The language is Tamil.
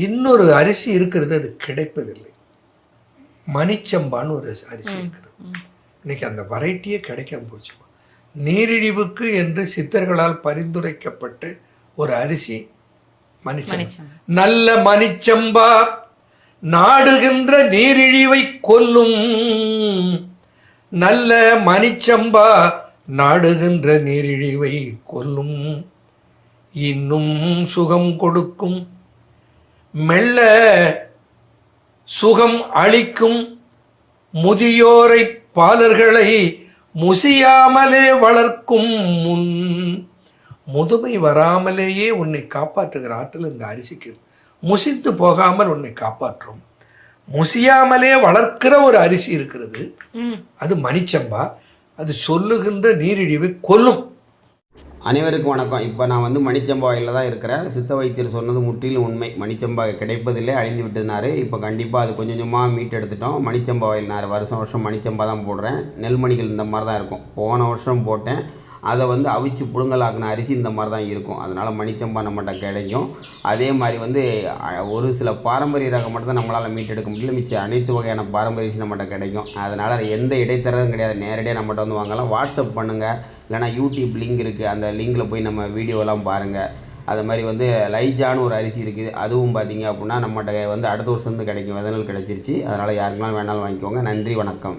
இன்னொரு அரிசி இருக்கிறது, அது கிடைப்பதில்லை. மணிச்சம்பான்னு ஒரு அரிசி இருக்குது. இன்னைக்கு அந்த வெரைட்டியே கிடைக்காம போச்சுமா. நீரிழிவுக்கு என்று சித்தர்களால் பரிந்துரைக்கப்பட்ட ஒரு அரிசி மணிச்சம்பா. நல்ல மணிச்சம்பா நாடுகின்ற நீரிழிவை கொல்லும். நல்ல மணிச்சம்பா நாடுகின்ற நீரிழிவை கொல்லும். இன்னும் சுகம் கொடுக்கும், மெல்ல சுகம் அளிக்கும். முதியோரை பாலர்களை முசியாமலே வளர்க்கும் முன். முதுமை வராமலேயே உன்னை காப்பாற்றுகிற ஆற்றல் இந்த அரிசிக்கு. முசித்து போகாமல் உன்னை காப்பாற்றும். முசியாமலே வளர்க்கிற ஒரு அரிசி இருக்கிறது, அது மணிச்சம்பா. அது சொல்லுகின்ற நீரிழிவை கொல்லும். அனைவருக்கும் வணக்கம். இப்போ நான் வந்து மணிச்சம்பா வயலில் தான் இருக்கிறேன். சித்த வைத்தியர் சொன்னது முற்றிலும் உண்மை. மணிச்சம்பா கிடைப்பதில்லை, அழிந்து விட்டதுனாரு. இப்போ கண்டிப்பாக அது கொஞ்சம் கொஞ்சமாக மீட் எடுத்துட்டோம். மணிச்சம்பா வயல் நான் வருஷம் மணிச்சம்பா தான் போடுறேன். நெல்மணிகள் இந்த மாதிரி தான் இருக்கும். போன வருஷம் போட்டேன், அதை வந்து அவிச்சு புழுங்கலாக்கின அரிசி இந்த மாதிரி தான் இருக்கும். அதனால் மணிச்சம்பா நம்மகிட்ட கிடைக்கும். அதே மாதிரி வந்து ஒரு சில பாரம்பரிய ரகம் மட்டும் தான் நம்மளால் மீட் எடுக்க முடியல. மிச்சம் அனைத்து வகையான பாரம்பரிய அரிசி நம்மகிட்ட கிடைக்கும். அதனால் எந்த இடைத்தரதும் கிடையாது. நேரடியாக நம்மகிட்ட வந்து வாங்கலாம். வாட்ஸ்அப் பண்ணுங்கள், இல்லைனா யூடியூப் லிங்க் இருக்குது, அந்த லிங்கில் போய் நம்ம வீடியோலாம் பாருங்கள். அது மாதிரி வந்து லைஜான்னு ஒரு அரிசி இருக்குது, அதுவும் பார்த்திங்க அப்படின்னா நம்மகிட்ட வந்து அடுத்த வருஷம் வந்து கிடைக்கும். விதநெல் கிடச்சிருச்சு. அதனால் யாருக்குனாலும் வேணாலும் வாங்கிக்கோங்க. நன்றி, வணக்கம்.